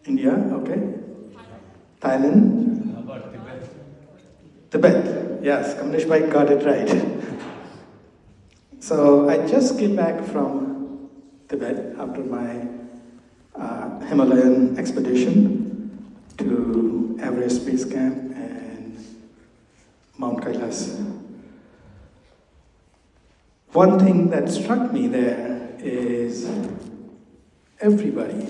India, okay. Thailand. How about Tibet? Tibet, yes, Kamlesh Bhai got it right. So I just came back from Tibet after my Himalayan expedition to Everest Base Camp and Mount Kailas. One thing that struck me there is everybody,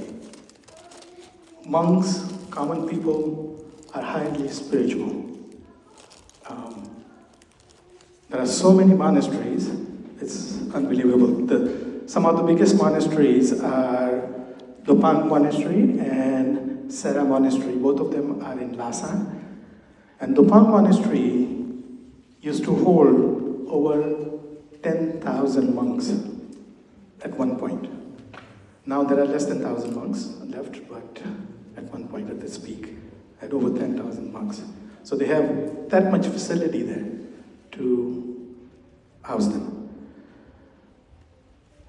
monks, common people, are highly spiritual. There are so many monasteries, it's unbelievable. Some of the biggest monasteries are Lopang Monastery and Sera Monastery. Both of them are in Lhasa. And Lopang Monastery used to hold over 10,000 monks at one point. Now there are less than 1,000 monks left, but at one point at this peak, had over 10,000 monks. So they have that much facility there to house them.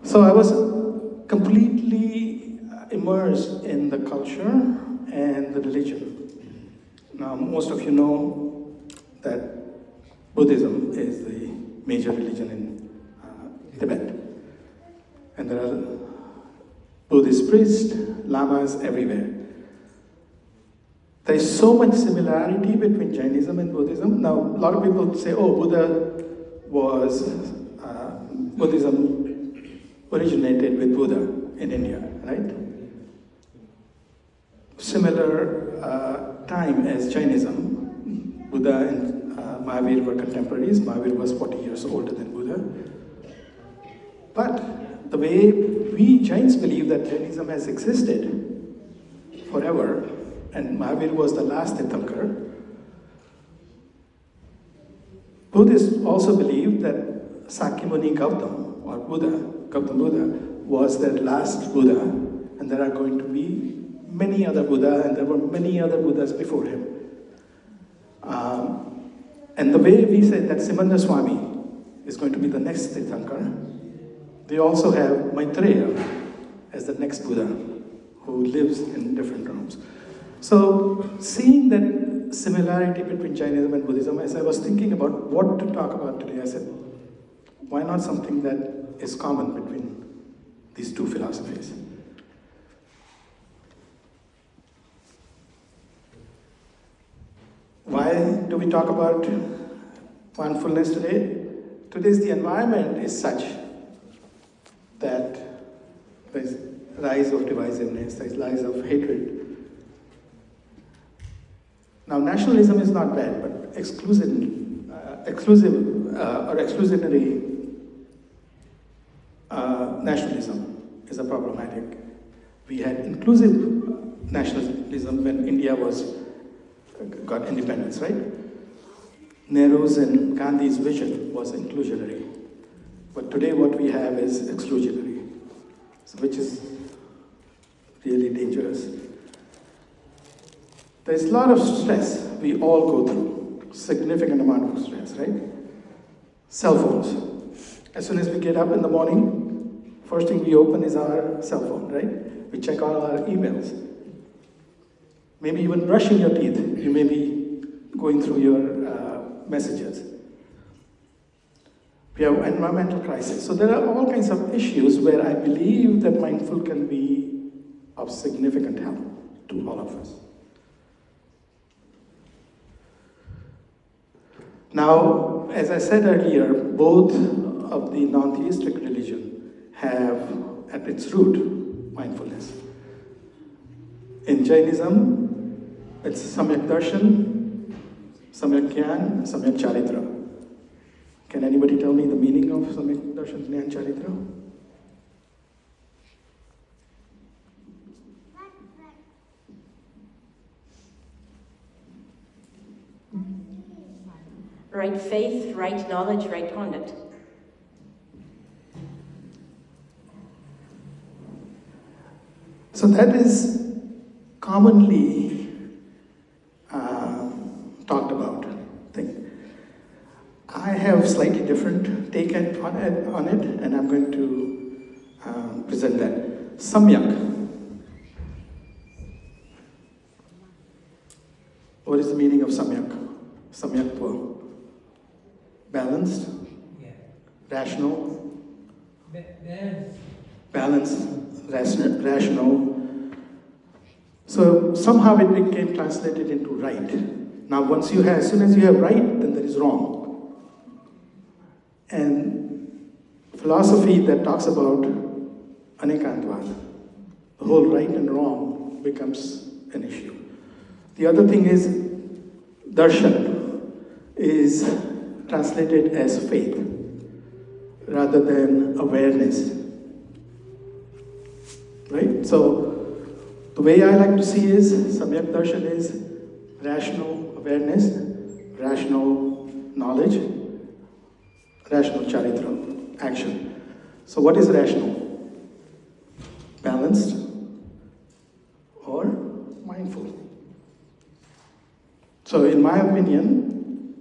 So I was completely immersed in the culture and the religion. Now most of you know that Buddhism is the major religion in Tibet. And there are Buddhist priests, lamas everywhere. There is so much similarity between Jainism and Buddhism. Now, a lot of people say, oh, Buddhism originated with Buddha in India, right? Similar time as Jainism. Buddha and Mahavir were contemporaries. Mahavir was 40 years older than Buddha. But the way we Jains believe that Jainism has existed forever, and Mahavir was the last Tirthankar, Buddhists also believe that Sakyamuni Gautam, or Gautam Buddha, was their last Buddha, and there are going to be many other Buddha, and there were many other Buddhas before him. And the way we say that Simandra Swami is going to be the next Tirthankar, they also have Maitreya as the next Buddha who lives in different realms. So seeing that similarity between Jainism and Buddhism, as I was thinking about what to talk about today, I said, why not something that is common between these two philosophies? Why do we talk about mindfulness today? Today's the environment is such that there is rise of divisiveness, there is rise of hatred. Now, nationalism is not bad, but exclusionary nationalism is a problematic. We had inclusive nationalism when India got independence, right? Nehru's and Gandhi's vision was inclusionary. But today what we have is exclusionary, which is really dangerous. There's a lot of stress we all go through, significant amount of stress, right? Cell phones. As soon as we get up in the morning, first thing we open is our cell phone, right? We check all our emails. Maybe even brushing your teeth, you may be going through your messages. We have environmental crisis. So there are all kinds of issues where I believe that mindful can be of significant help to all of us. Now, as I said earlier, both of the non-theistic religion have at its root mindfulness. In Jainism, it's Samyak Darshan, Samyak Gyan, Samyak Charitra. Can anybody tell me the meaning of Samyak Darshan, Gyan, Charitra? Right faith, right knowledge, right conduct. So that is commonly talked about thing. I have slightly different take on it, and I'm going to present that. Samyak. What is the meaning of samyak? Samyaktva. Balanced, Yeah. rational, Balance. rational. So somehow it became translated into right. Now as soon as you have right, then there is wrong. And philosophy that talks about anekantvad, the whole right and wrong becomes an issue. The other thing is darshan is translated as faith rather than awareness. Right? So the way I like to see is Samyak Darshan is rational awareness, rational knowledge, rational charitra, action. So what is rational? Balanced or mindful? So in my opinion,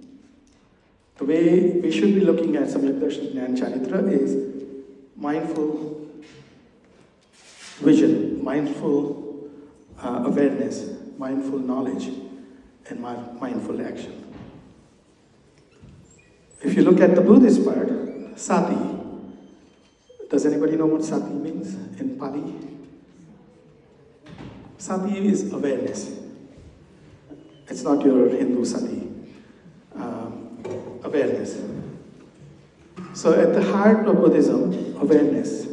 the way we should be looking at Samyak Darshan and Charitra is mindful vision, mindful awareness, mindful knowledge, and mindful action. If you look at the Buddhist part, sati. Does anybody know what sati means in Pali? Sati is awareness. It's not your Hindu sati. Awareness. So at the heart of Buddhism, awareness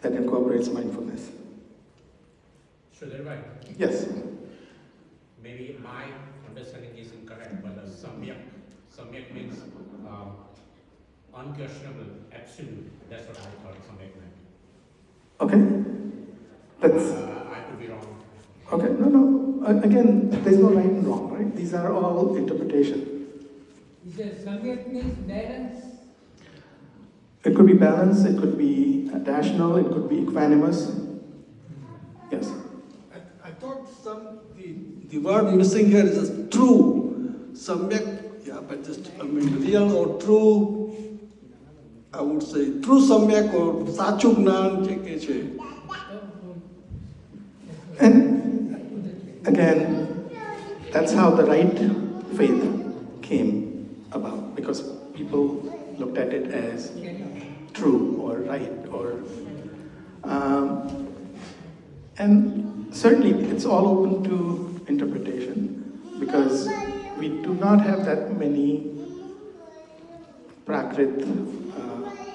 that incorporates mindfulness. Sudhirbhai, Yes. maybe my understanding is incorrect, but samyak means unquestionable, absolute. That's what I thought samyak meant. Okay. That's I could be wrong. okay. No. Again, there's no right and wrong, right? These are all interpretation. Is that samyak means balance? It could be balanced, it could be rational, it could be equanimous. Yes. I thought the word missing here is true. Samyak, yeah, but just, real or true, I would say true samyak or sachu gnan je ke che. And again, that's how the right faith came about, because people looked at it as true or right or and certainly it's all open to interpretation, because we do not have that many Prakrit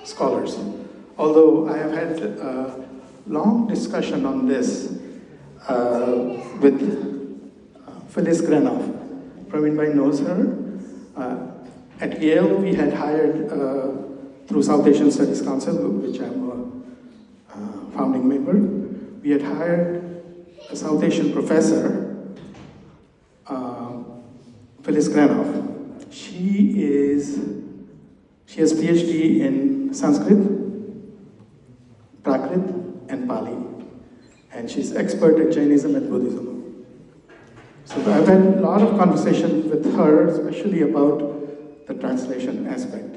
scholars. Although I have had a long discussion on this with Phyllis Granoff. Praveen knows her. At Yale, we had hired, through South Asian Studies Council, which I'm a founding member, we had hired a South Asian professor, Phyllis Granoff. She has PhD in Sanskrit, Prakrit, and Pali. And she's expert at Jainism and Buddhism. So I've had a lot of conversation with her, especially about the translation aspect.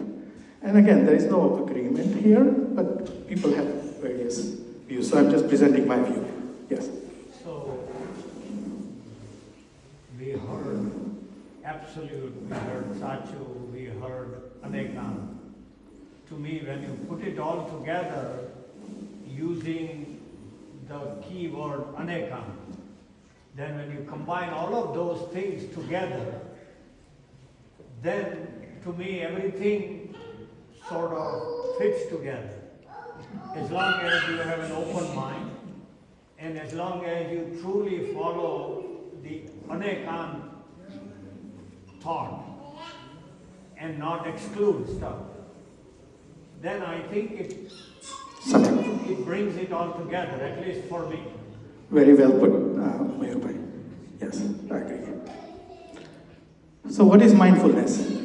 And again, there is no agreement here, but people have various views. So I'm just presenting my view. Yes. So, we heard absolute, we heard sachu, we heard anekan. To me, when you put it all together, using the key word anekan, then when you combine all of those things together, then to me everything sort of fits together. As long as you have an open mind, and as long as you truly follow the anekan thought and not exclude stuff, then I think it brings it all together, at least for me. Very well put, Mayurbhai. Yes, I agree. So what is mindfulness?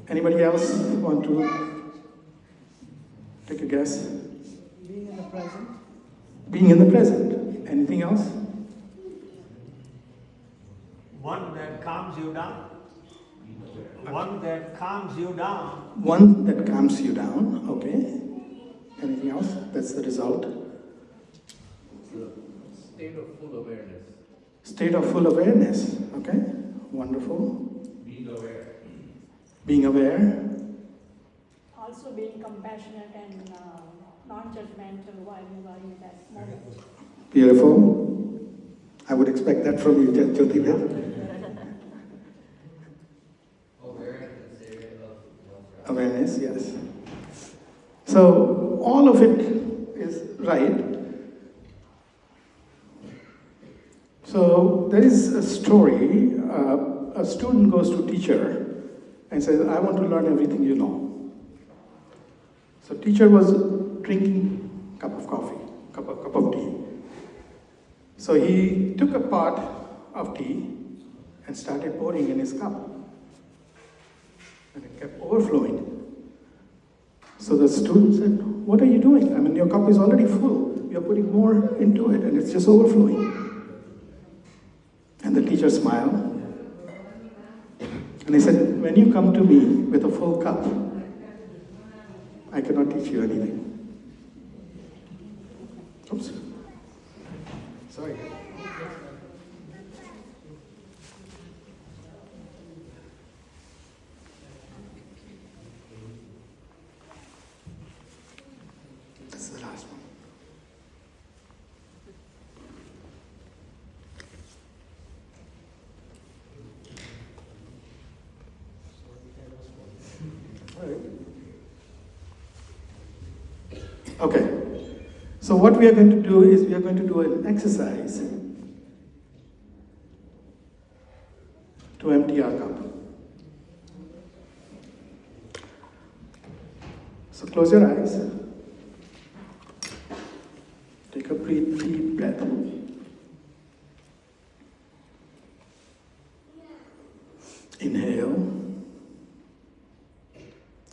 Anybody else want to take a guess? Being in the present. Being in the present. Anything else? One that calms you down. One that calms you down. One that calms you down, okay. Anything else? That's the result. State of full awareness. state of full awareness. Okay, wonderful. Being aware. Being aware. Also being compassionate and non-judgmental while you are in that moment. Beautiful. I would expect that from you, Jyoti. Awareness, yes. So all of it is right. So there is a story. A student goes to teacher and says, "I want to learn everything you know." So teacher was drinking cup of coffee, cup of tea. So he took a pot of tea and started pouring in his cup. And it kept overflowing. So the student said, "What are you doing? I mean, your cup is already full. You're putting more into it and it's just overflowing." And the teacher smiled. And he said, "When you come to me with a full cup, I cannot teach you anything." Oops. Sorry. That's the last one. All right. Okay. So what we are going to do is we are going to do an exercise to empty our cup. So close your eyes. Take a deep breath. Inhale.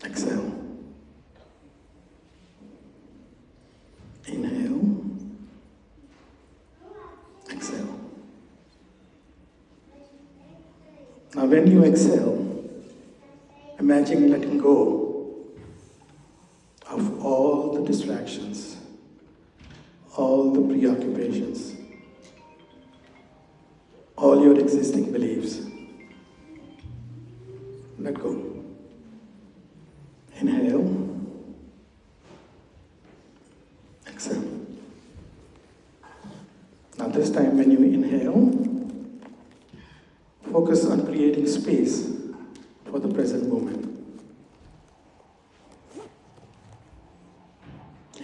Exhale. Inhale. Exhale. Now when you exhale, imagine letting go of all the distractions, all the preoccupations, all your existing beliefs. Let go. Inhale. Exhale. Now this time when you inhale, focus on creating space for the present moment.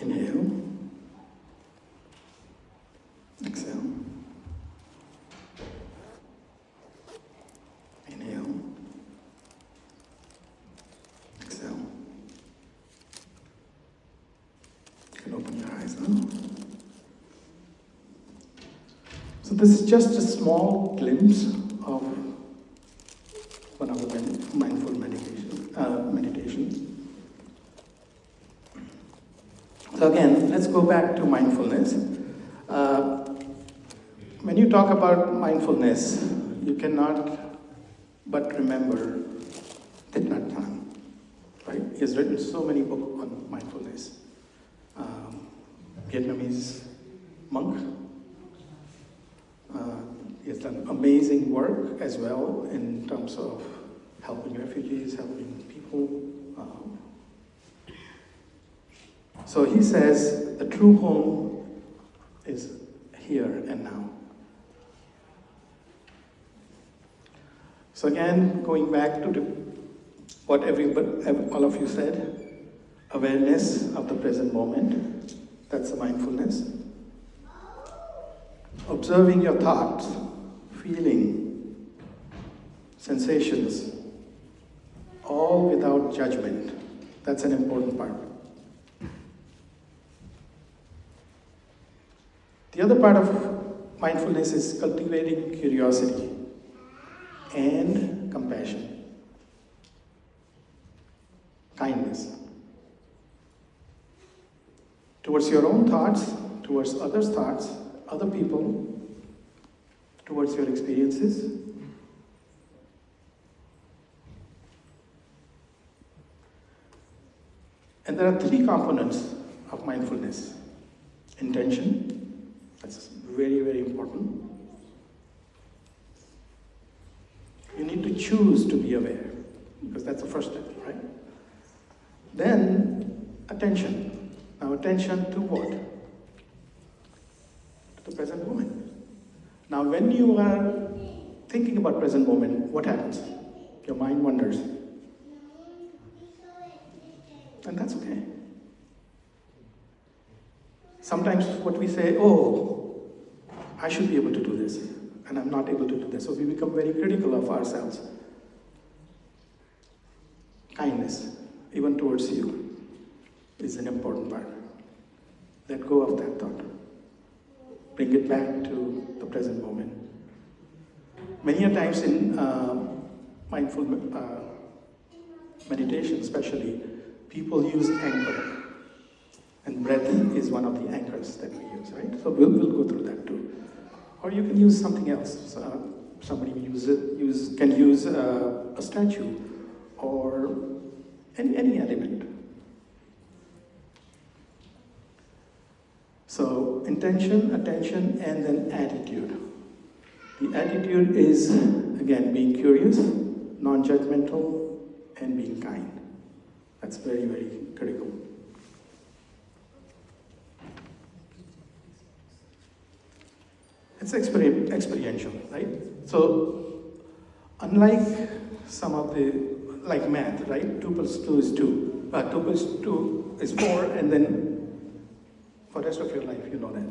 Inhale. Exhale. Inhale. Exhale. You can open your eyes now. So this is just a small glimpse of one of the mindful meditation. So again, let's go back to mindfulness. When you talk about mindfulness, you cannot but remember Thich Nhat Hanh, right? He has written so many books on mindfulness. Vietnamese monk. He has done amazing work as well in terms of helping refugees, helping people. So he says the true home is here and now. So again, going back to what all of you said, awareness of the present moment, that's the mindfulness. Observing your thoughts, feeling, sensations, all without judgment. That's an important part. The other part of mindfulness is cultivating curiosity and compassion, kindness towards your own thoughts, towards others' thoughts, other people, towards your experiences. And there are three components of mindfulness. Intention, that's very, very important. choose to be aware, because that's the first step, right? Then attention. Now attention to what? To the present moment. Now when you are thinking about present moment, what happens? Your mind wanders. And that's okay. Sometimes what we say, oh, I should be able to do this, and I'm not able to do this. So we become very critical of ourselves. Kindness, even towards you, is an important part. Let go of that thought. Bring it back to the present moment. Many a times in mindful meditation especially, people use anchor. And breath is one of the anchors that we use, right? So we'll go through that too. Or you can use something else. So, somebody can use a statue or any element. So intention, attention, and then attitude. The attitude is, again, being curious, non-judgmental, and being kind. That's very, very critical. It's experiential, right? So, unlike some of the, like math, right? 2 plus 2 is 2. 2 plus 2 is 4, and then for the rest of your life, you know that.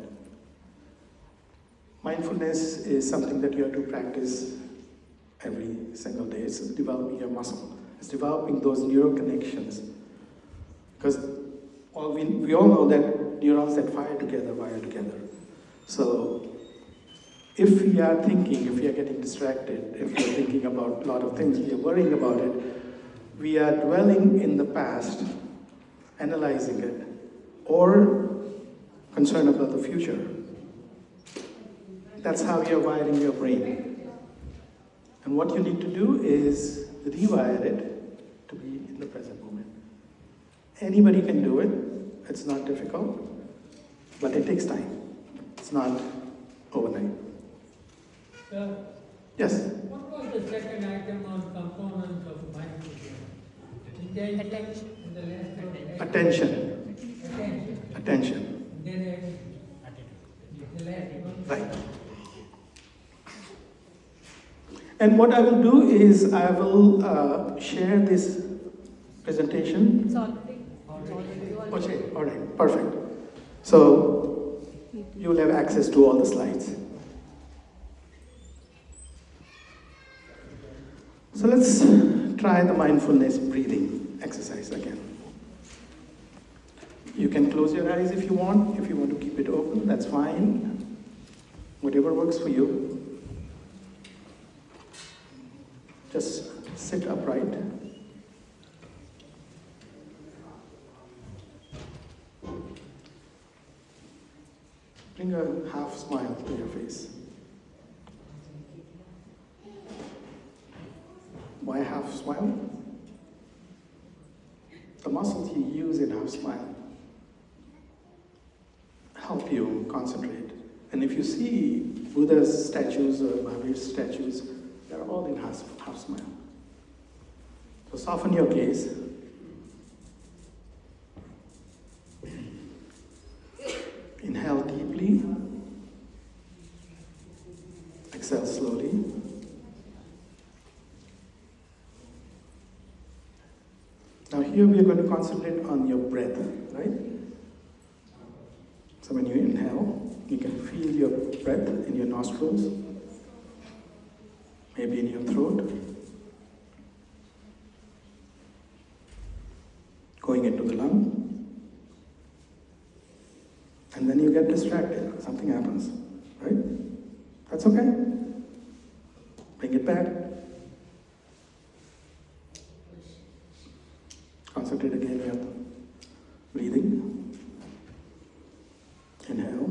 Mindfulness is something that you have to practice every single day. It's developing your muscle. It's developing those neural connections. Because we all know that neurons that fire together wire together. So, if we are thinking, if we are getting distracted, if we are thinking about a lot of things, we are worrying about it, we are dwelling in the past, analyzing it, or concerned about the future. That's how you're wiring your brain. And what you need to do is rewire it to be in the present moment. Anybody can do it. It's not difficult, but it takes time. It's not overnight. Sir, Yes? what was the second item on components of mindfulness? Attention. And the last one? Attention. Attention. Attention. Then the last one? Right. And what I will do is I will share this presentation. It's already. Okay, all right, perfect. So you will have access to all the slides. So let's try the mindfulness breathing exercise again. You can close your eyes if you want. If you want to keep it open, that's fine. Whatever works for you. Just sit upright. Bring a half smile to your face. Why half smile? The muscles you use in half smile help you concentrate. And if you see Buddha's statues or Mahavir's statues, they're all in half smile. So soften your gaze. Inhale deeply. Exhale slowly. Now here we are going to concentrate on your breath, right? So when you inhale, you can feel your breath in your nostrils, maybe in your throat, going into the lung. And then you get distracted, something happens, right? That's okay. Bring it back. Concentrate again on your breathing. Inhale.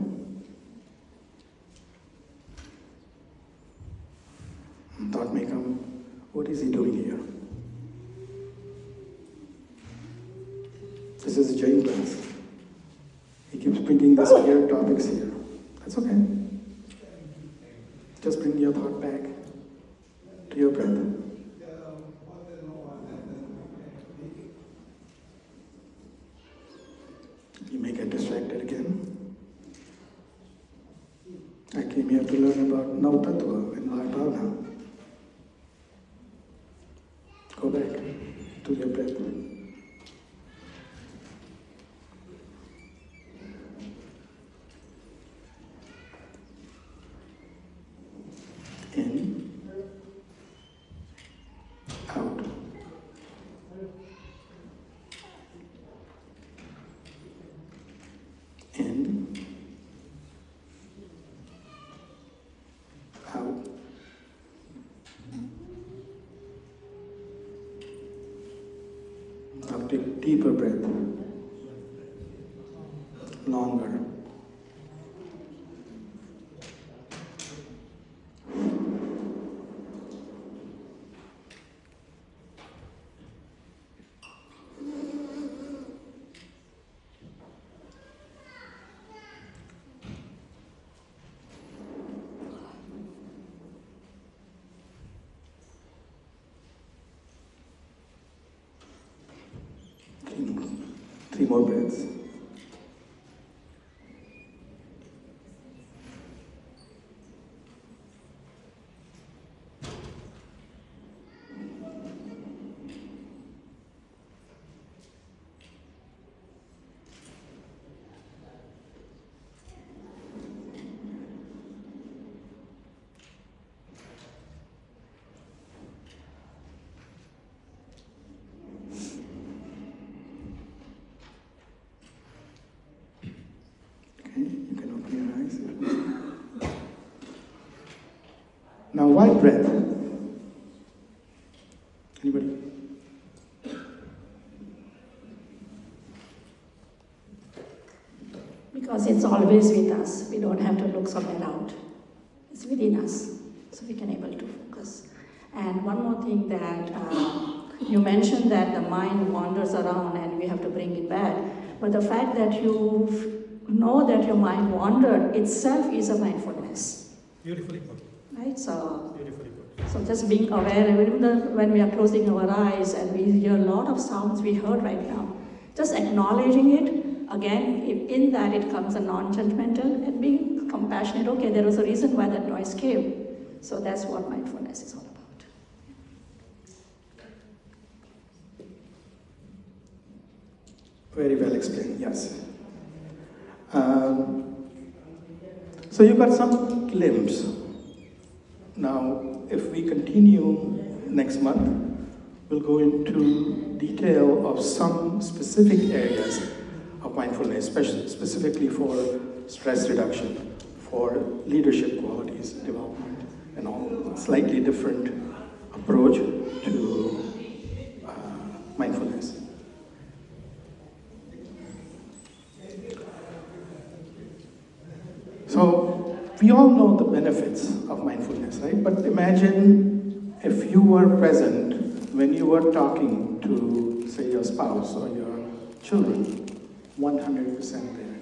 Thought may come, what is he doing here? This is a Jain class. He keeps bringing these weird topics here. That's okay. Just bring your thought back to your breath. I came here to learn about Nav Tattva and Bhavana. Go back to your breath. In, out. In, out. Now take deeper breath. Longer. Three more breaths. You can open your eyes. Now, why breath? Anybody? Because it's always with us. We don't have to look somewhere out. It's within us, so we can able to focus. And one more thing that you mentioned that the mind wanders around and we have to bring it back. But the fact that you know that your mind wandered itself is a mindfulness. Beautifully put. Right? So, Beautifully put. so just being aware, even when we are closing our eyes and we hear a lot of sounds we heard right now, just acknowledging it. Again, in that it comes a non-judgmental and being compassionate. Okay, there was a reason why that noise came. So that's what mindfulness is all about. Very well explained, yes. So you got some glimpse. Now, if we continue next month, we'll go into detail of some specific areas of mindfulness, specifically for stress reduction, for leadership qualities development, and all slightly different approach to mindfulness. So we all know the benefits of mindfulness, right? But imagine if you were present when you were talking to, say, your spouse or your children, 100% there.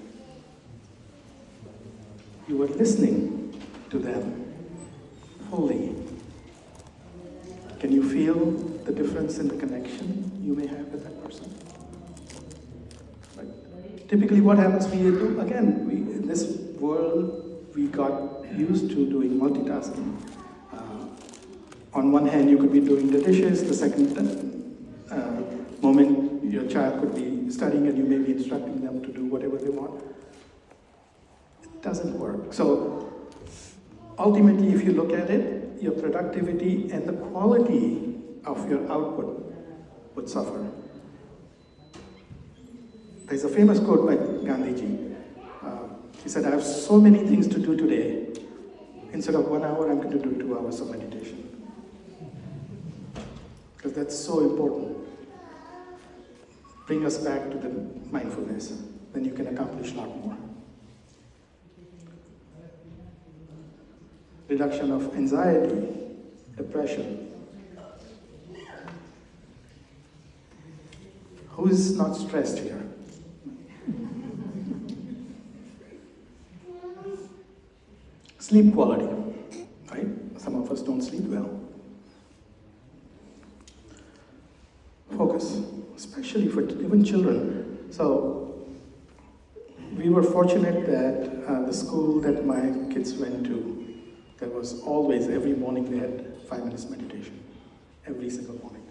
You were listening to them fully. Can you feel the difference in the connection you may have with that person? Right. Typically what happens, we do, again, in this world, we got used to doing multitasking. On one hand, you could be doing the dishes, the second moment, your child could be studying and you may be instructing them to do whatever they want. It doesn't work. So ultimately, if you look at it, your productivity and the quality of your output would suffer. There's a famous quote by Gandhiji. He said, I have so many things to do today. Instead of 1 hour, I'm going to do 2 hours of meditation. Because that's so important. Bring us back to the mindfulness. Then you can accomplish a lot more. Reduction of anxiety, depression. Who is not stressed here? Sleep quality, right? Some of us don't sleep well. Focus, especially for even children. So we were fortunate that the school that my kids went to, there was always, every morning they had 5 minutes meditation, every single morning.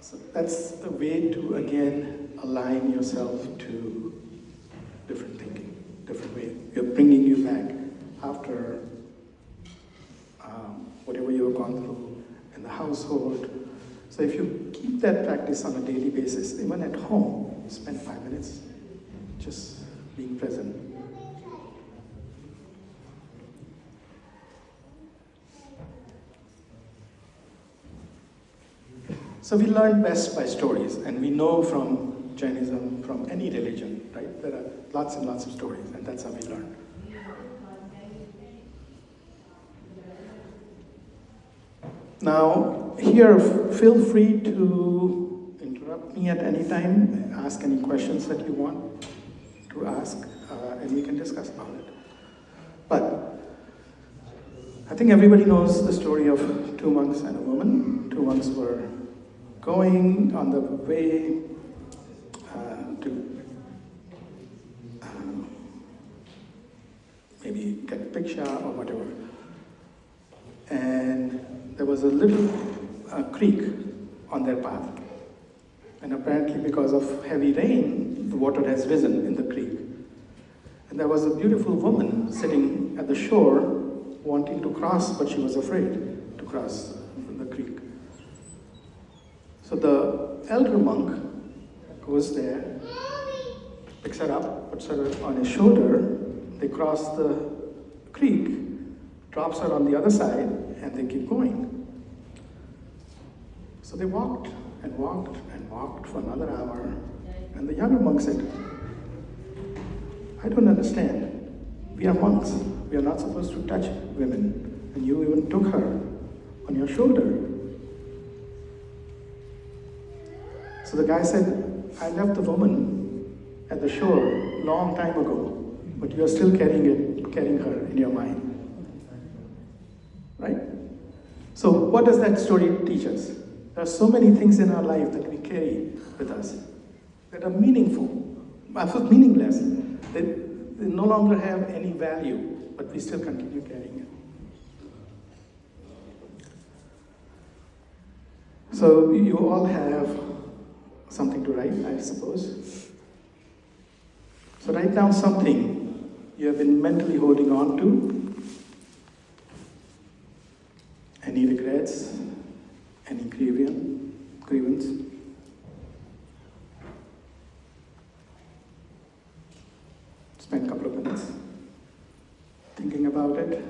So that's the way to, again, align yourself to different thinking, different way. We're bringing you back after whatever you've gone through in the household. So if you keep that practice on a daily basis, even at home, spend 5 minutes just being present. So we learn best by stories, and we know from Jainism, from any religion, right? There are lots and lots of stories, and that's how we learn. Now, here, feel free to interrupt me at any time, ask any questions that you want to ask, and we can discuss about it. But I think everybody knows the story of 2 monks and a woman. 2 monks were going on the way to maybe get a picture or whatever. And there was a little creek on their path. And apparently because of heavy rain, the water has risen in the creek. And there was a beautiful woman sitting at the shore wanting to cross, but she was afraid to cross the creek. So the elder monk goes there, picks her up, puts her on his shoulder, they cross the creek, drops her on the other side, and they keep going. So they walked and walked and walked for another hour, and the younger monk said, I don't understand. We are monks. We are not supposed to touch women, and you even took her on your shoulder. So the guy said, I left the woman at the shore long time ago, but you are still carrying her in your mind. Right? So what does that story teach us? There are so many things in our life that we carry with us that are meaningful, absolutely meaningless. They no longer have any value, but we still continue carrying it. So you all have something to write, I suppose. So write down something you have been mentally holding on to. Any regrets, any grievance. Spend a couple of minutes thinking about it.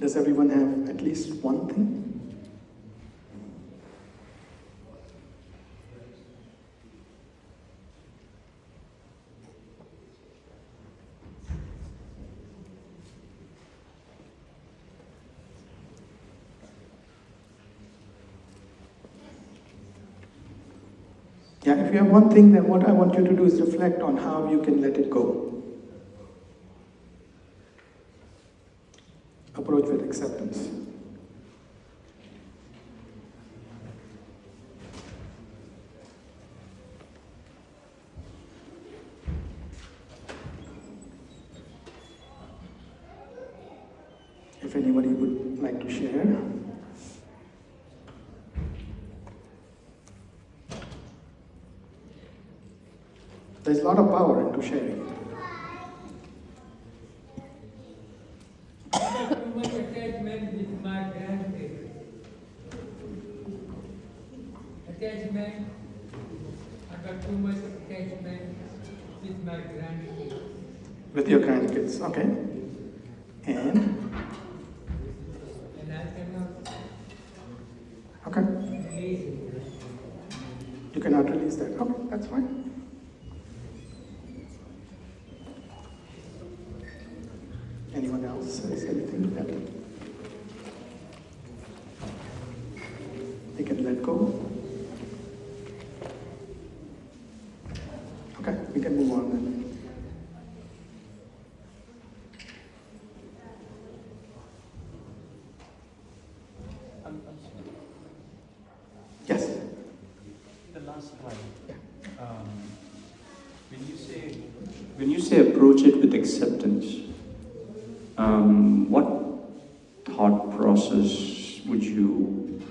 Does everyone have at least one thing? Yeah, if you have one thing, then what I want you to do is reflect on how you can let it go. Approach with acceptance. If anybody would like to share. There's a lot of power into sharing. Too much attachment with my grandkids. Attachment. I got too much attachment with my grandkids. With your grandkids, okay. And I cannot okay, release it. you cannot release that. Okay, that's fine. Anyone else says anything to that? You can let go. Okay, we can move on then. Yes. The last slide. When you say approach it with acceptance, what thought process would you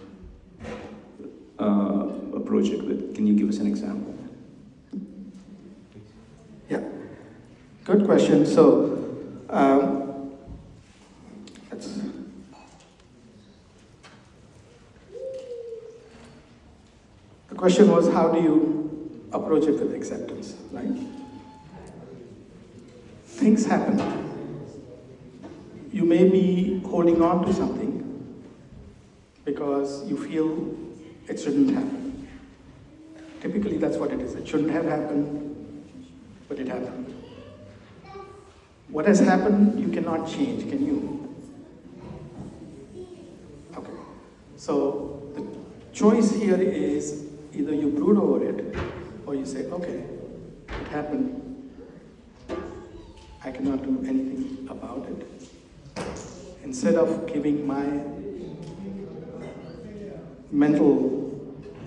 approach it with? Can you give us an example? Yeah, good question. So, the question was, how do you approach it with acceptance, right? Things happen. You may be holding on to something because you feel it shouldn't happen. Typically, that's what it is. It shouldn't have happened, but it happened. What has happened, you cannot change, can you? Okay. So, the choice here is either you brood over it or you say, okay, it happened. I cannot do anything about it. Instead of giving my mental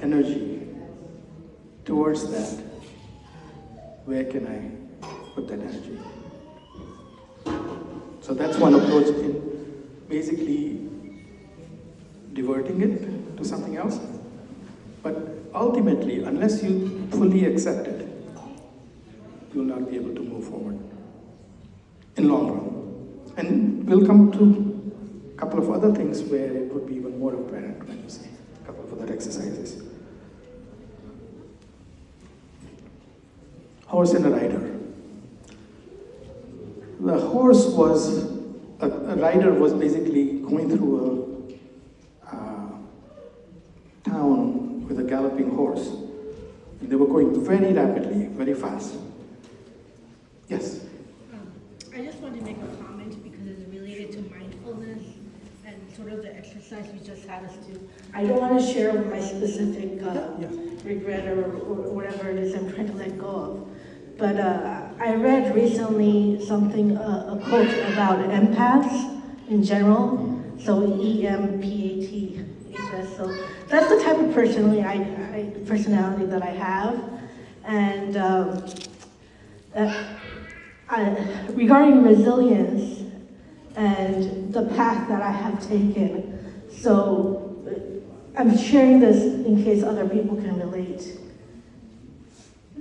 energy towards that, where can I put that energy? So that's one approach in basically diverting it to something else. But ultimately, unless you fully accept it, you will not be able to move forward in long run. And we'll come to a couple of other things where it would be even more apparent when you see a couple of other exercises. Horse and a rider. The horse was, a rider was basically going through a town with a galloping horse. And they were going very rapidly, very fast. Yes? I just want to make a comment because it's related to mindfulness and sort of the exercise we just had us do. I don't want to share my specific regret or whatever it is I'm trying to let go of. But I read recently something, a quote about empaths in general. So EMPATHS. So that's the type of personality that I have. And regarding resilience and the path that I have taken, so I'm sharing this in case other people can relate.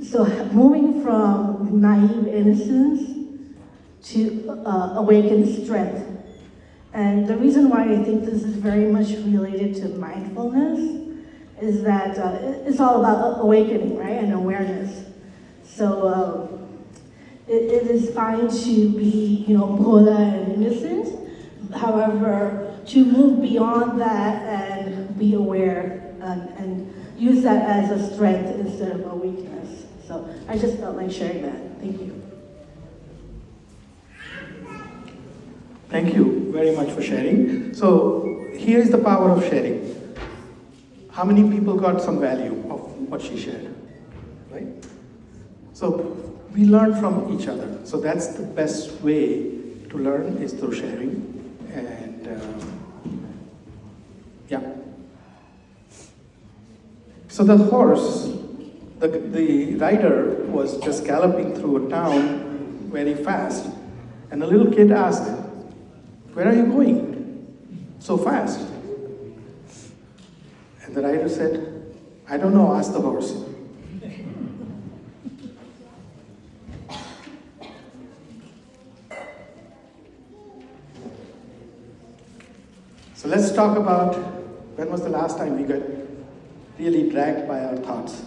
So moving from naive innocence to awakened strength. And the reason why I think this is very much related to mindfulness is that it's all about awakening, right, and awareness. So it is fine to be, Buddha and innocent. However, to move beyond that and be aware and use that as a strength instead of a weakness. So I just felt like sharing that. Thank you. Thank you very much for sharing. So here is the power of sharing. How many people got some value of what she shared, right? So we learn from each other. So that's the best way to learn is through sharing. And yeah. So the horse, the rider was just galloping through a town very fast. And the little kid asked, "Where are you going so fast?" And the rider said, "I don't know, ask the horse." So let's talk about when was the last time we got really dragged by our thoughts.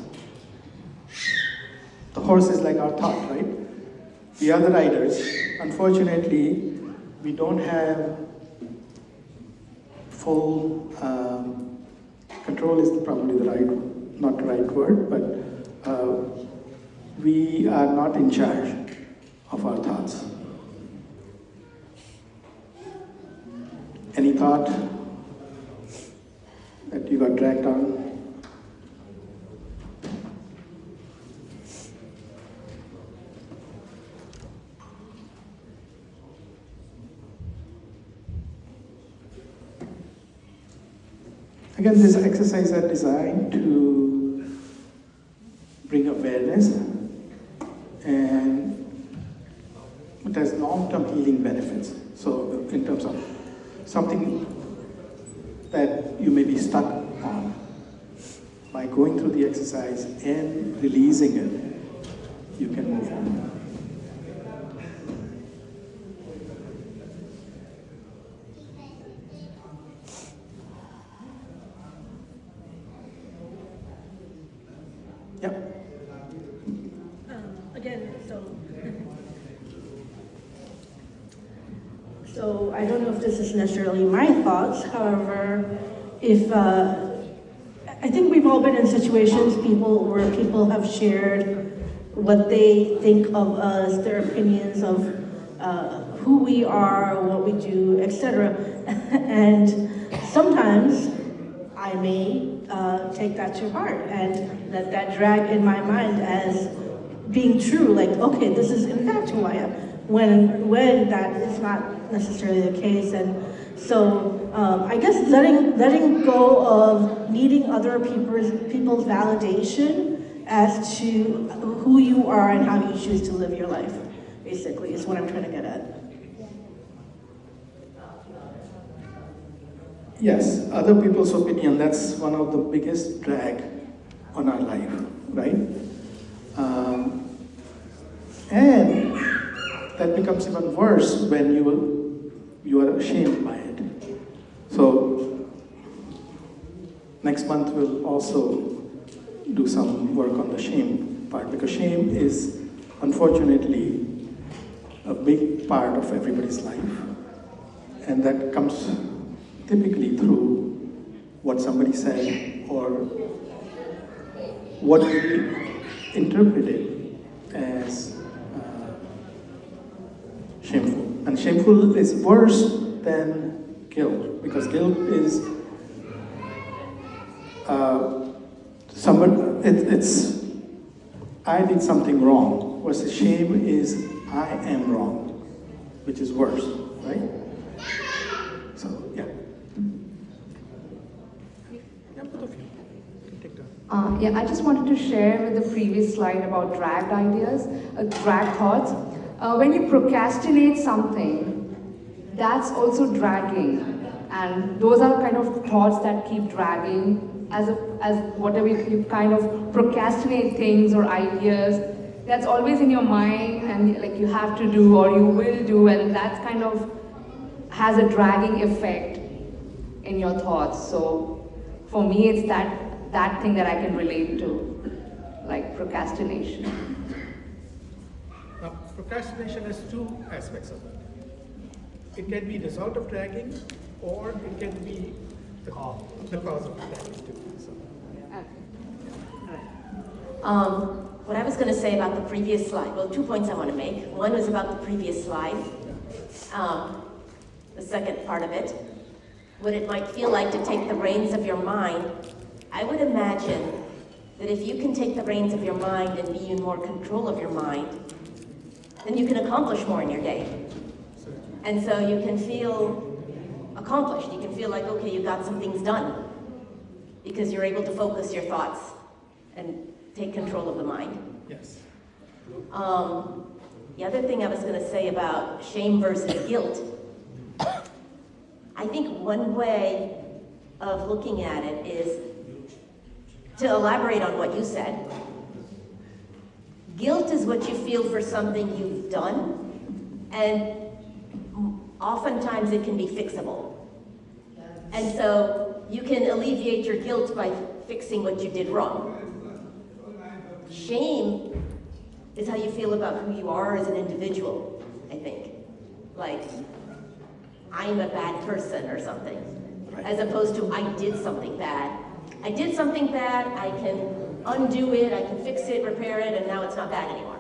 The horse is like our thought, right? We are the riders. Unfortunately, we don't have full control is probably not the right word, but we are not in charge of our thoughts. Any thought that you got dragged well done. Again, these exercises are designed to bring awareness, and it has long-term healing benefits. So in terms of something that you may be stuck on, by going through the exercise and releasing it, you can move on. Yep. Again, so I don't know if this is necessarily my thoughts. However, if I think we've all been in situations where people have shared what they think of us, their opinions of who we are, what we do, etc. And sometimes I may take that to heart and let that drag in my mind as being true, like, okay, this is in fact who I am, when that is not necessarily the case. And so I guess letting go of needing other people's validation as to who you are and how you choose to live your life, basically, is what I'm trying to get at. Yes, other people's opinion, that's one of the biggest drag on our life, right? And that becomes even worse when you are ashamed by it. So next month we'll also do some work on the shame part, because shame is unfortunately a big part of everybody's life, and that comes typically through what somebody said or what we interpreted as shameful. And shameful is worse than guilt, because guilt is it's I did something wrong, versus shame is I am wrong, which is worse, right? So, yeah. Yeah, I just wanted to share with the previous slide about dragged ideas, dragged thoughts. When you procrastinate something, that's also dragging, and those are kind of thoughts that keep dragging. As whatever you kind of procrastinate things or ideas, that's always in your mind, and like you have to do or you will do, and that's kind of has a dragging effect in your thoughts. So for me, it's that thing that I can relate to, like procrastination. Now, procrastination has two aspects of it. It can be the result of dragging, or it can be the cause of dragging too. What I was going to say about the previous slide, well, 2 points I want to make. One was about the previous slide. The second part of it, what it might feel like to take the reins of your mind. I would imagine that if you can take the reins of your mind and be in more control of your mind, then you can accomplish more in your day. And so you can feel accomplished. You can feel like, okay, you got some things done, because you're able to focus your thoughts and take control of the mind. Yes. The other thing I was going to say about shame versus guilt, I think one way of looking at it is to elaborate on what you said. Guilt is what you feel for something you've done, and oftentimes it can be fixable. And so you can alleviate your guilt by fixing what you did wrong. Shame is how you feel about who you are as an individual, I think. Like, I'm a bad person or something, as opposed to I did something bad. I did something bad, I can undo it, I can fix it, repair it, and now it's not bad anymore.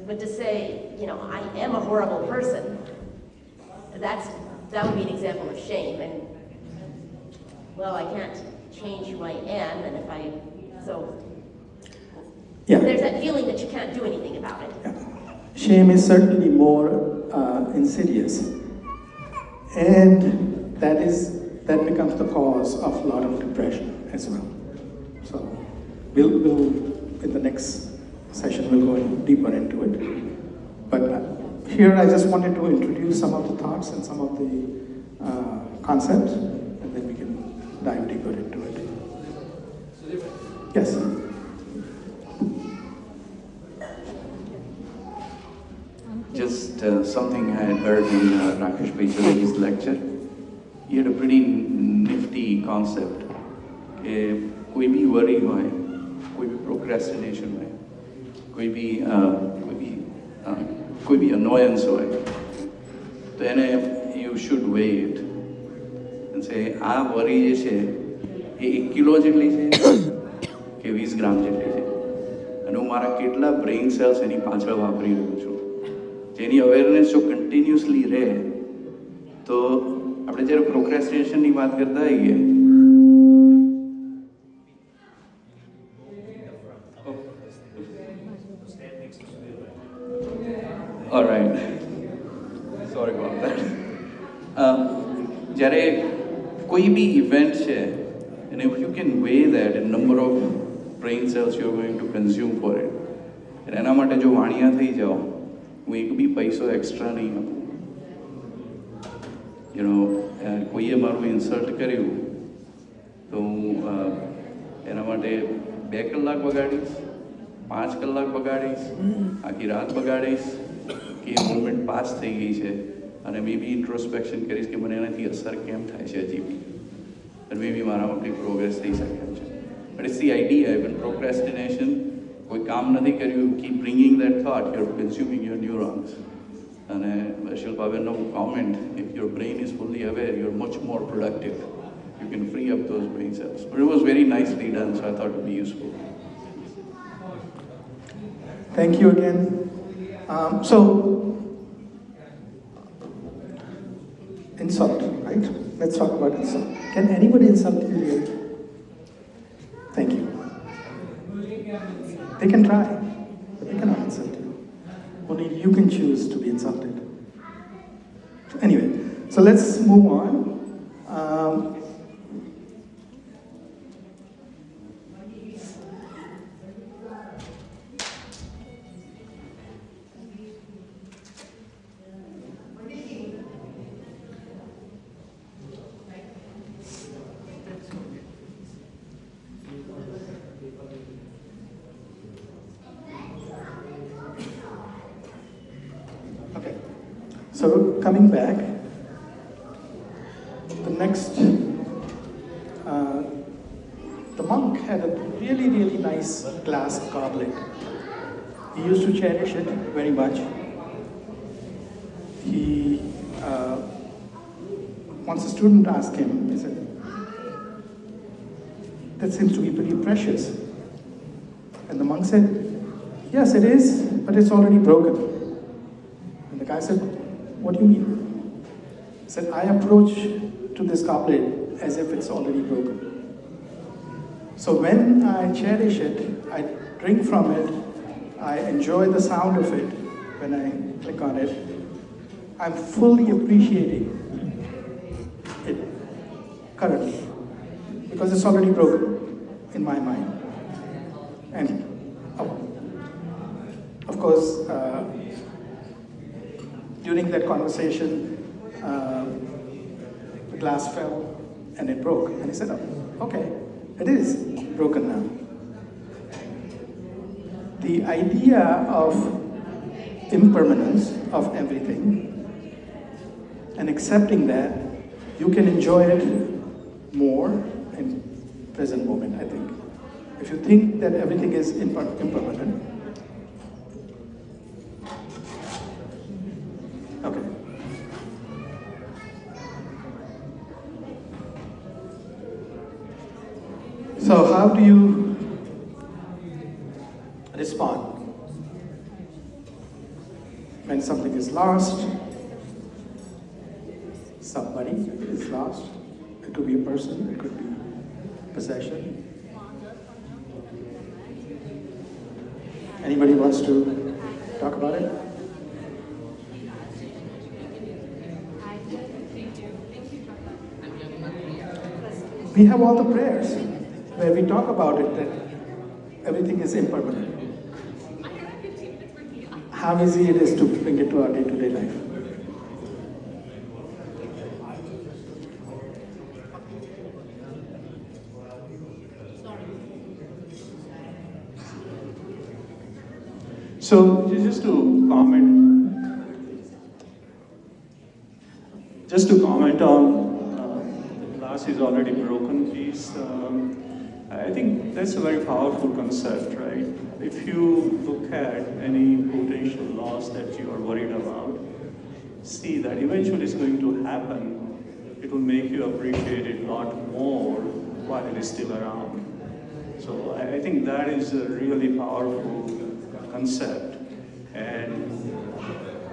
But to say, I am a horrible person, that would be an example of shame. And, well, I can't change who I am, and if I, so Yeah. there's that feeling that you can't do anything about it. Yeah. Shame is certainly more insidious, and that becomes the cause of a lot of depression as well. So we'll in the next session we'll go deeper into it. But here I just wanted to introduce some of the thoughts and some of the concepts, and then we can dive deeper into it. Yes. Just something I had heard in Rakesh Pechalagi's lecture. He had a pretty nifty concept. कोई भी worry होए, कोई भी procrastination होए, कोई भी annoyance होए, तो એને you should weigh it and say આ worry જે છે એ 1 કિલો જેટલી છે કે 20 ગ્રામ જેટલી છે અને હું મારા કેટલા બ્રેઇન સેલ્સ એની પાછળ વાપરી રહ્યો છું. જેની અવેરનેસ જો કન્ટિન્યુઅસલી રહે તો આપણે જ્યારે પ્રોક્રેસ્ટિનેશનની વાત કરતા હોઈએ Alright. Sorry about that. જ્યારે કોઈ બી ઇવેન્ટ છે and if you can weigh that in number of brain cells you're going to consume for it and એના માટે જો વાણિયા થઈ જાઓ હું એક બી પૈસો એક્સ્ટ્રા નહીં આપું. કોઈએ મારું ઇન્સલ્ટ કર્યું તો હું એના માટે 2 કલાક બગાડીશ, 5 કલાક બગાડીશ, આખી રાત બગાડીશ કે એ મોમેન્ટ પાસ થઈ ગઈ છે અને મે બી ઇન્ટ્રોસ્પેક્શન કરીશ કે મને એનાથી અસર કેમ થાય છે હજી બી અને મે બી મારામાં કંઈ પ્રોગ્રેસ થઈ શકે છે. But it's the idea even procrastination કોઈ કામ નથી કર્યું, keep bringing that thought, you're consuming your neurons. And Shilpaben's comment, if your brain is fully aware, you're much more productive. You can free up those brain cells. But it was very nicely done, so I thought it would be useful. Thank you again. So, insult, right? Let's talk about insult. Can anybody insult you here? Thank you. They can try, but they cannot insult you. Only you can choose to be insulted. Anyway, so let's move on. So coming back, the next, the monk had a really, really nice glass goblet. He used to cherish it very much. He, once a student asked him, he said, that seems to be pretty precious. And the monk said, yes, it is, but it's already broken. And the guy said, what do you mean? He said, I approach to this goblet as if it's already broken. So when I cherish it, I drink from it, I enjoy the sound of it when I click on it, I'm fully appreciating it currently because it's already broken in my mind. And of course, during that conversation, the glass fell and it broke. And he said, oh, okay, it is broken now. The idea of impermanence of everything and accepting that, you can enjoy it more in present moment, I think. If you think that everything is impermanent, okay. So how do you respond when something is lost? Somebody is lost. It could be a person, it could be possession. Anybody wants to talk about it? We have all the prayers where we talk about it, that everything is impermanent. How easy it is to bring it to our day-to-day life. So just to comment on the glass is already broken piece. I think that's a very powerful concept, right? If you look at any potential loss that you are worried about, see that eventually it's going to happen. It will make you appreciate it a lot more while it is still around. So I think that is a really powerful concept. And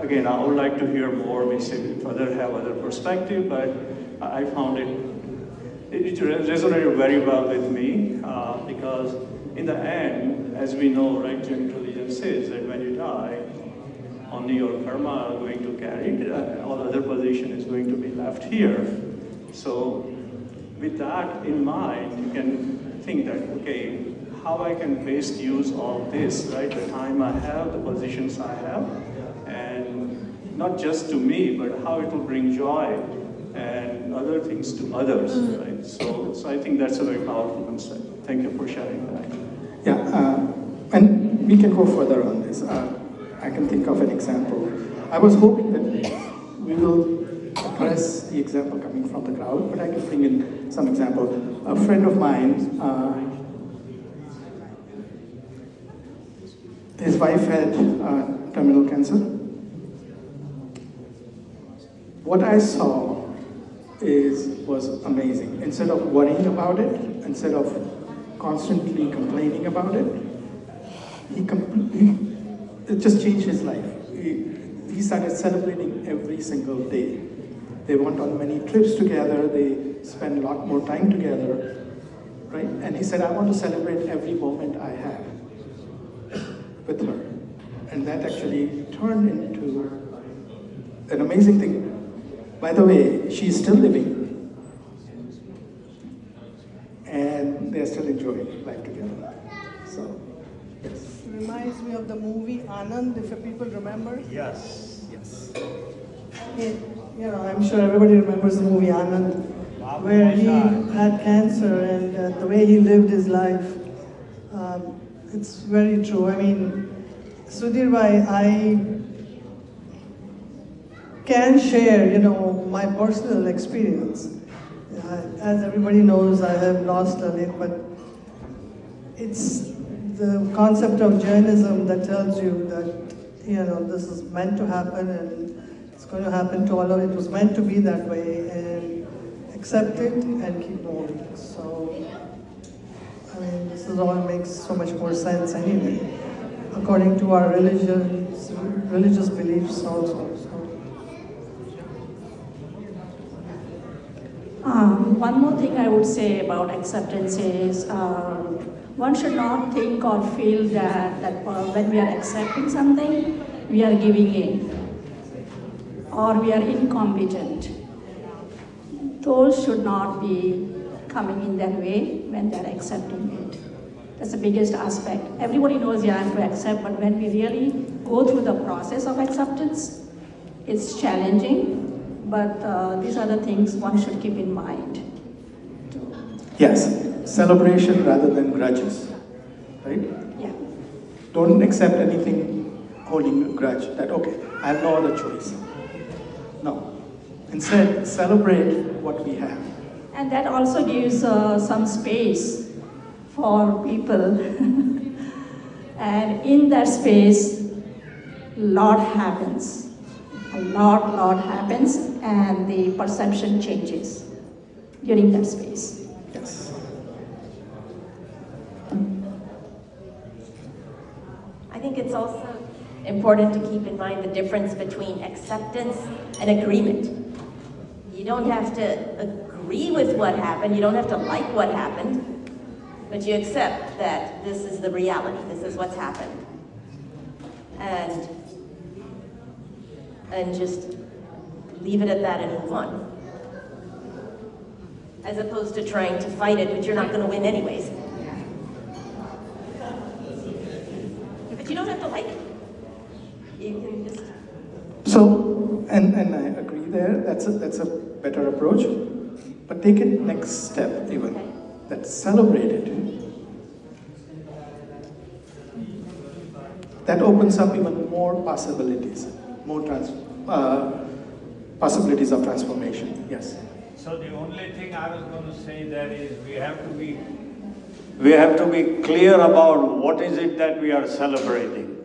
again, I would like to hear more, maybe if others have other perspective, but I found it resonated very well with me because in the end, as we know, right, Jain religion says that when you die, only your karma are going to carry it, all other possession is going to be left here. So with that in mind, you can think that, okay, how I can best use all this, right? The time I have, the positions I have, and not just to me, but how it will bring joy and other things to others, right? So I think that's a very powerful concept. Thank you for sharing that. Yeah, and we can go further on this. I can think of an example. I was hoping that we will address the example coming from the crowd, but I can bring in some example. A friend of mine, his wife had terminal cancer. What I saw was amazing. Instead of worrying about it, instead of constantly complaining about it, it just changed his life. He started celebrating every single day. They went on many trips together, they spent a lot more time together, right? And he said, I want to celebrate every moment I have with her. And that actually turned into an amazing thing. By the way, she's still living. And they're still enjoying life together. So, yes. It reminds me of the movie Anand, if people remember. Yes. Yes. I'm sure everybody remembers the movie Anand, where he had cancer and the way he lived his life. It's very true. I mean, Sudhirbhai, I can share, my personal experience. As everybody knows, I have lost Lalit, but it's the concept of Jainism that tells you that, this is meant to happen and it's going to happen to all of it. It was meant to be that way, and accept it and keep moving. So, I mean, this is all makes so much more sense anyway, according to our religious beliefs also. One more thing I would say about acceptance is one should not think or feel that when we are accepting something, we are giving in or we are incompetent. Those should not be coming in that way when they are accepting it. That's the biggest aspect. Everybody knows you have to accept, but when we really go through the process of acceptance, it's challenging. But these are the things one should keep in mind. Yes, celebration rather than grudges, right? Yeah. Don't accept anything holding a grudge, that, okay, I have no other choice. No. Instead, celebrate what we have. And that also gives some space for people. And in that space, lot happens. A lot happens, and the perception changes during that space. Yes. I think it's also important to keep in mind the difference between acceptance and agreement. You don't have to agree with what happened, you don't have to like what happened, but you accept that this is the reality, this is what's happened. And just leave it at that and move on. As opposed to trying to fight it, which you're not going to win anyways. But you don't have to like it. You can just... So, and I agree there, that's a better approach. But take it next step even, that's celebrate it. That opens up even more possibilities, more possibilities of transformation, yes. So the only thing I was going to say there is we have to be clear about what is it that we are celebrating.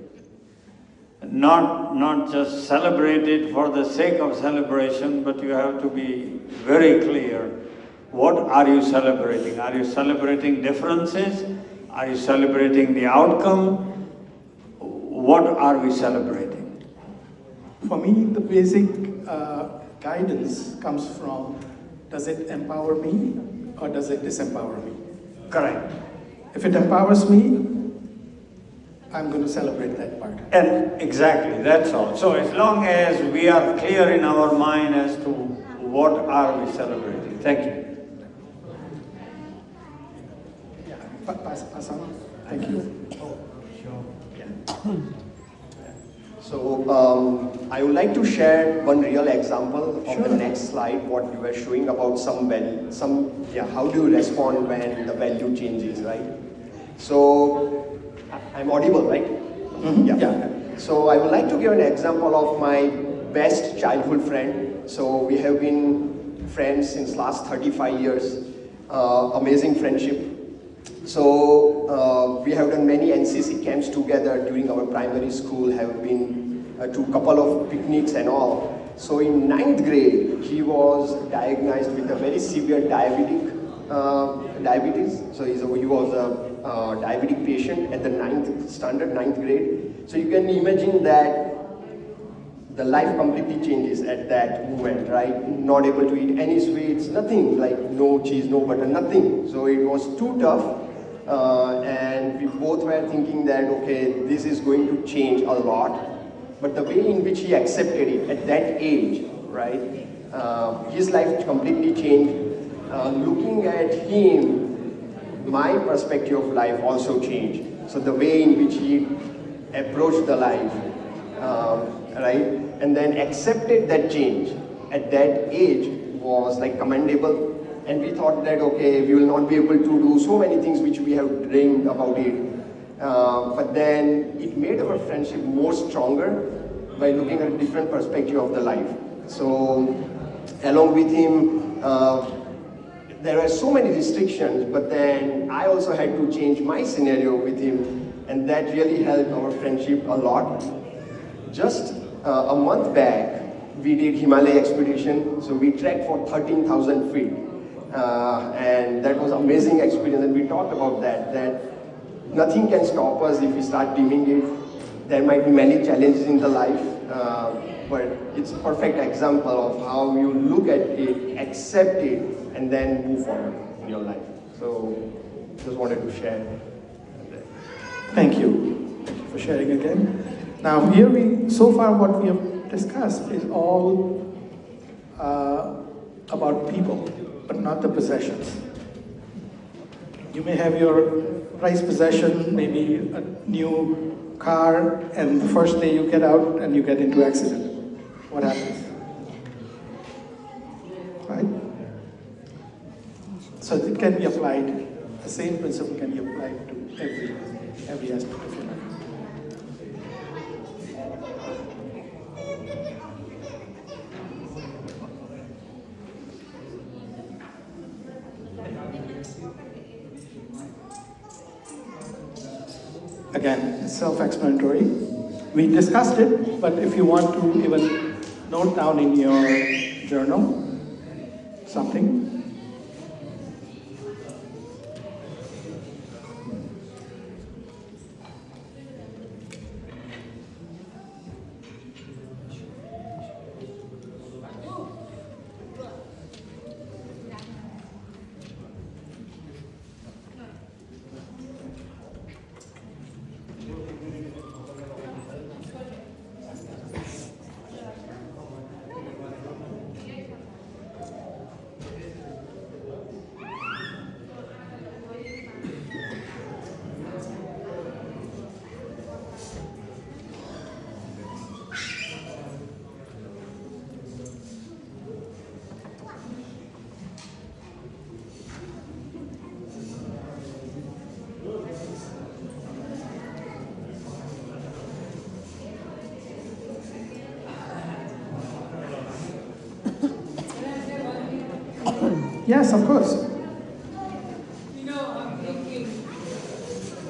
Not just celebrate it for the sake of celebration, but you have to be very clear. What are you celebrating? Are you celebrating differences? Are you celebrating the outcome? What are we celebrating? For me, the basic guidance comes from, does it empower me or does it disempower me? Correct. If it empowers me, I'm going to celebrate that part. And exactly, that's all. So as long as we are clear in our mind as to what are we celebrating. Thank you. Yeah, pass on. Thank you. Oh, sure. So I would like to share one real example of the next slide, what you were showing about some value, how do you respond when the value changes, right? So I'm audible, right? Mm-hmm. Yeah. So I would like to give an example of my best childhood friend. So we have been friends since last 35 years, amazing friendship. So we have done many NCC camps together during our primary school, have been to a couple of picnics and all. So in 9th grade, he was diagnosed with a very severe diabetes. So he was a diabetic patient at the 9th grade. So you can imagine that the life completely changes at that moment, right? Not able to eat any sweets, nothing, like no cheese, no butter, nothing. So it was too tough. And we both were thinking that, okay, this is going to change a lot. But the way in which he accepted it at that age, right? His life completely changed. Looking at him, my perspective of life also changed. So the way in which he approached the life, right? And then accepted that change at that age was like commendable. And we thought that, okay, we will not be able to do so many things which we have dreamed about it. But then it made our friendship more stronger by looking at a different perspective of the life. So along with him, there were so many restrictions, but then I also had to change my scenario with him, and that really helped our friendship a lot. Just a month back, we did Himalaya expedition, so we trekked for 13,000 feet. And that was an amazing experience, and we talked about that nothing can stop us if we start doing it. There might be many challenges in the life, but it's a perfect example of how you look at it, accept it, and then move forward in your life. So just wanted to share that. Thank you for sharing again. Now here so far what we have discussed is all about people, but not the possessions. You may have your prized possession, maybe a new car, and the first day you get out and you get into accident. What happens? Right? So it can be applied, the same principle can be applied to every aspect of your life. Again, it's self-explanatory. We discussed it, but if you want to even note down in your journal something. Yes, of course. You know, I'm thinking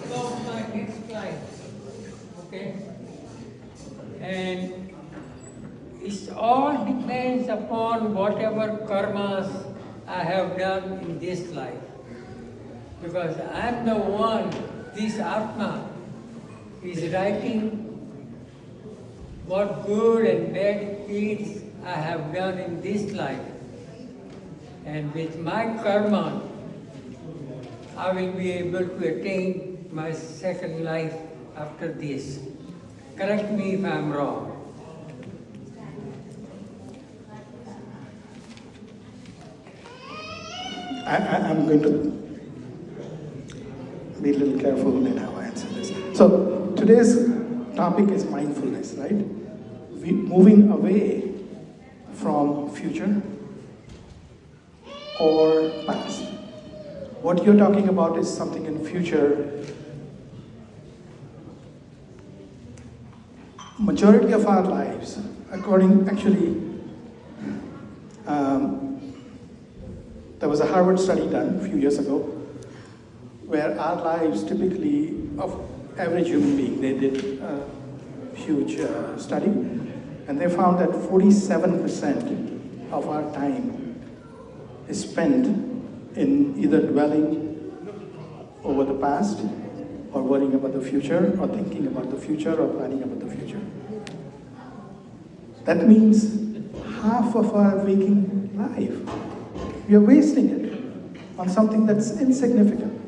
about my next life, okay? And it all depends upon whatever karmas I have done in this life. Because I'm the one, this Atma, is writing what good and bad deeds I have done in this life. And with my karma, I will be able to attain my second life after this. Correct me if I'm wrong. I'm going to be a little careful in how I answer this. So today's topic is mindfulness, right? We moving away from future or past. What you're talking about is something in future. Majority of our lives, there was a Harvard study done a few years ago where our lives typically, of average human being, they did a huge study, and they found that 47% of our time is spent in either dwelling over the past or worrying about the future or thinking about the future or planning about the future. That means half of our waking life, we are wasting it on something that's insignificant.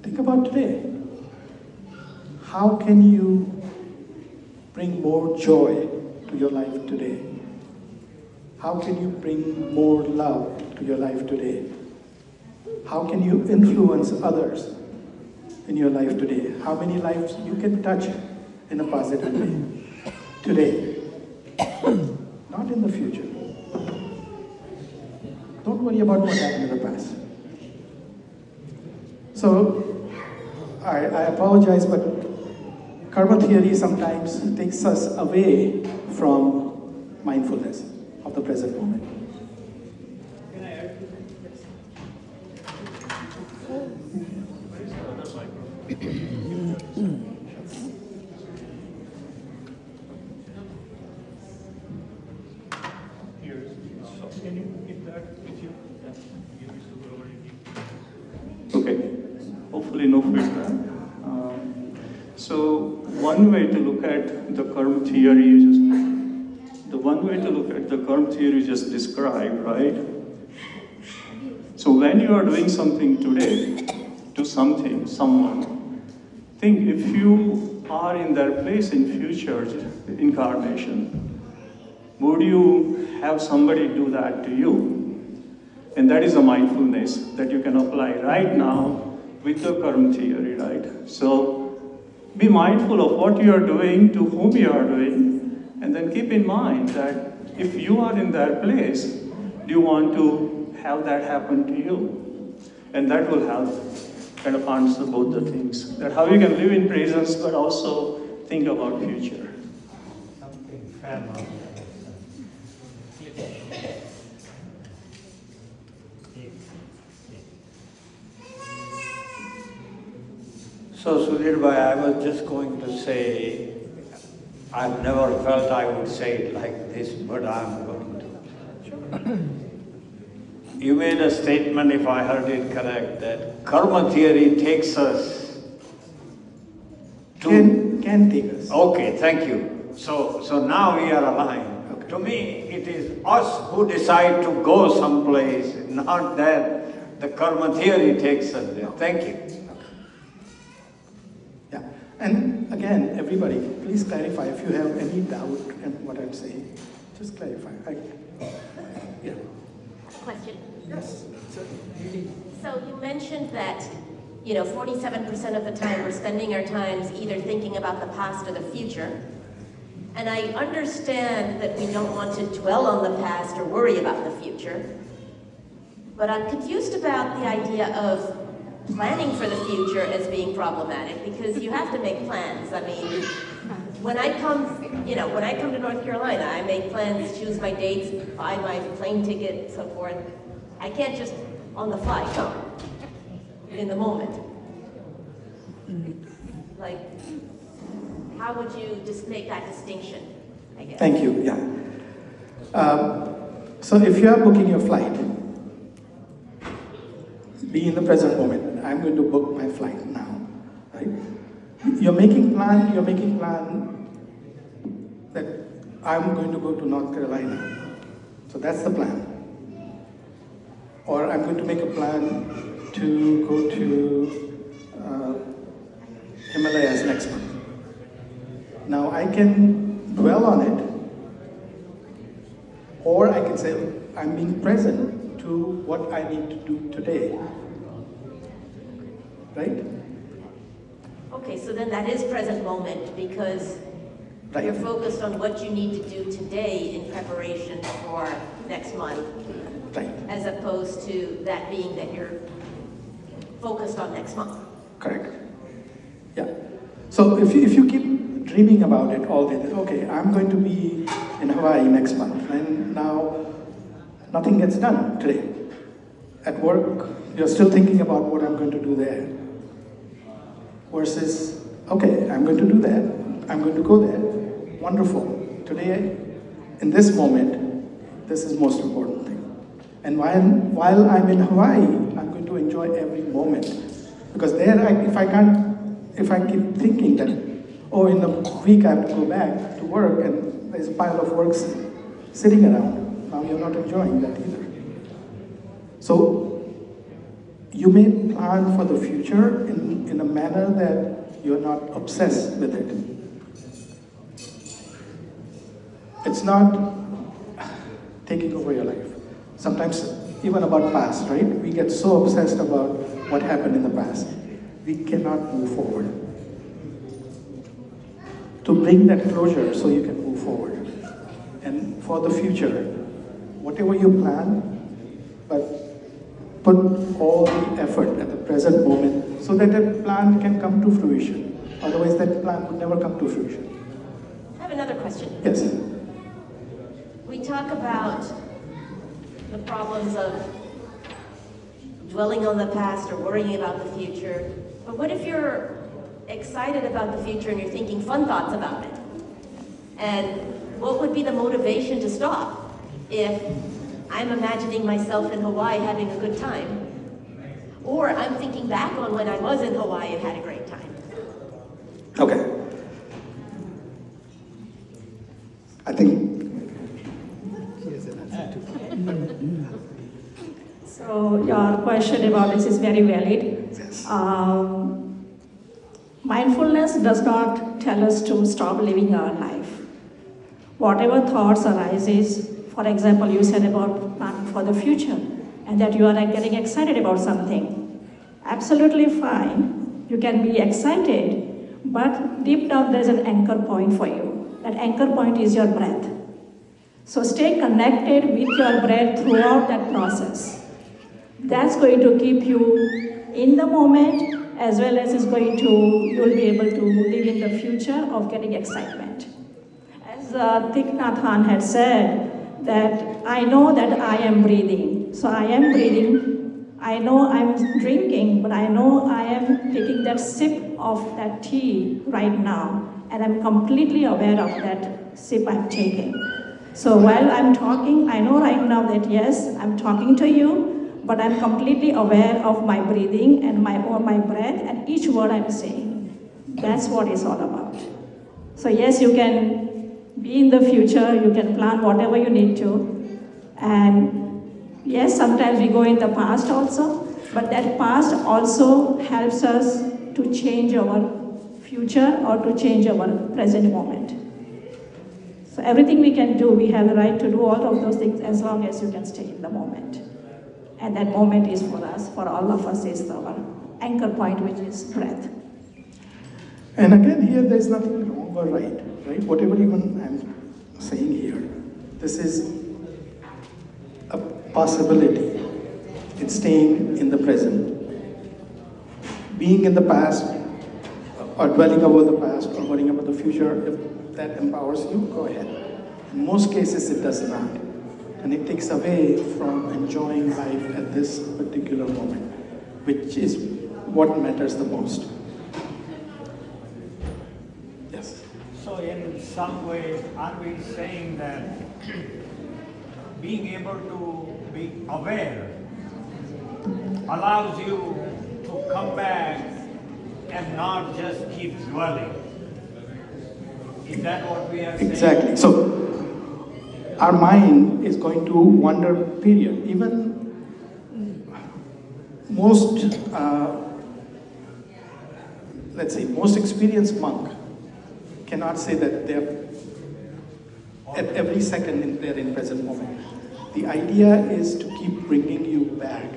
Think about today. How can you bring more joy to your life today? How can you bring more love to your life today? How can you influence others in your life today? How many lives you can touch in a positive way today? Not in the future. Don't worry about what happened in the past. So, I apologize, but karma theory sometimes takes us away from mindfulness of the present moment. Can I add to that? Where is the other microphone? Here. So can you keep that with you? Yeah. Okay. Hopefully no feedback. So one way to look at the karma theory you just described, right? So when you are doing something today, to something, someone, think if you are in their place in future incarnation, would you have somebody do that to you? And that is a mindfulness that you can apply right now with the karma theory, right? So be mindful of what you are doing, to whom you are doing, and then keep in mind that if you are in their place, do you want to have that happen to you? And that will help kind of answer both the things. That how you can live in presence but also think about future. Something famous. So Sudhirbhai, I was just going to say, I've never felt I would say it like this, but I'm going to. You made a statement, if I heard it correct, that karma theory takes us to... Can take us. Okay, thank you. So now we are aligned. Okay. To me, it is us who decide to go someplace, not that the karma theory takes us there. Thank you. Yeah, and again, everybody, please clarify if you have any doubt in what I'm saying. Just clarify. Yeah. Question? Yes. So you mentioned that, 47% of the time we're spending our times either thinking about the past or the future. And I understand that we don't want to dwell on the past or worry about the future. But I'm confused about the idea of planning for the future as being problematic, because you have to make plans. I mean, when I come to North Carolina, I make plans, choose my dates, buy my plane ticket, so forth. I can't just on the fly come in the moment. Like, how would you just make that distinction, I guess? Thank you, yeah. So if you are booking your flight, be in the present moment. I'm going to book my flight now, right? You're making plan that I'm going to go to North Carolina. So that's the plan. Or I'm going to make a plan to go to Himalayas next month. Now I can dwell on it, or I can say I'm being present to what I need to do today. Right? Okay, so then that is present moment because Right. you're focused on what you need to do today in preparation for next month, Right. as opposed to that being that you're focused on next month. Correct. Yeah. So if you keep dreaming about it all day, that, okay, I'm going to be in Hawaii next month, and now nothing gets done today. At work, you're still thinking about what I'm going to do there. Versus, okay, I'm going to do that. I'm going to go there. Wonderful. Today, in this moment, this is most important thing. And while I'm in Hawaii, I'm going to enjoy every moment. Because there, if I keep thinking that, oh, in a week I have to go back to work and there's a pile of work sitting around, now you're not enjoying that either. So, you may plan for the future in a manner that you're not obsessed with it. It's not taking over your life. Sometimes, even about past, right? We get so obsessed about what happened in the past. We cannot move forward. To bring that closure so you can move forward. And for the future, whatever you plan, but put all the effort at the present moment so that that plan can come to fruition. Otherwise, that plan would never come to fruition. I have another question. Yes. We talk about the problems of dwelling on the past or worrying about the future. But what if you're excited about the future and you're thinking fun thoughts about it? And what would be the motivation to stop if I'm imagining myself in Hawaii having a good time? Or I'm thinking back on when I was in Hawaii and had a great time. Okay. I think. So your question about this is very valid. Yes. Mindfulness does not tell us to stop living our life. Whatever thoughts arises, for example, you said about planning for the future and that you are getting excited about something. Absolutely fine. You can be excited, but deep down there's an anchor point for you. That anchor point is your breath. So stay connected with your breath throughout that process. That's going to keep you in the moment, as well as you'll be able to live in the future of getting excitement. As Thich Nhat Hanh had said, that I know that I am breathing. So I am breathing. I know I'm drinking, but I know I am taking that sip of that tea right now. And I'm completely aware of that sip I'm taking. So while I'm talking, I know right now that yes, I'm talking to you, but I'm completely aware of my breathing and my breath and each word I'm saying. That's what it's all about. So yes, you can be in the future, you can plan whatever you need to. And yes, sometimes we go in the past also, but that past also helps us to change our future or to change our present moment. So everything we can do, we have the right to do all of those things as long as you can stay in the moment. And that moment is for us, for all of us, is our anchor point, which is breath. And again, here there's nothing wrong or right? Whatever even I'm saying here, this is a possibility. It's staying in the present. Being in the past, or dwelling over the past or worrying about the future, if that empowers you, go ahead. In most cases, it does not. And it takes away from enjoying life at this particular moment, which is what matters the most. Yes? So in some ways, are we saying that being able to be aware allows you to come back and not just keep dwelling? Is that what we are saying? Exactly. So, our mind is going to wander, period. Even most, let's say, most experienced monk cannot say that they're at every second they're in present moment. The idea is to keep bringing you back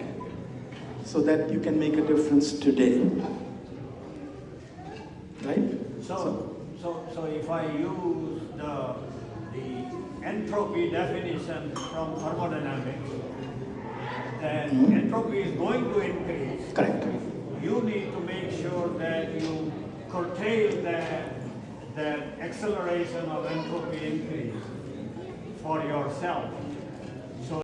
so that you can make a difference today. Right? So if I use the entropy definition from thermodynamics, then entropy is going to increase. Correct. You need to make sure that you curtail that acceleration of entropy increase for yourself.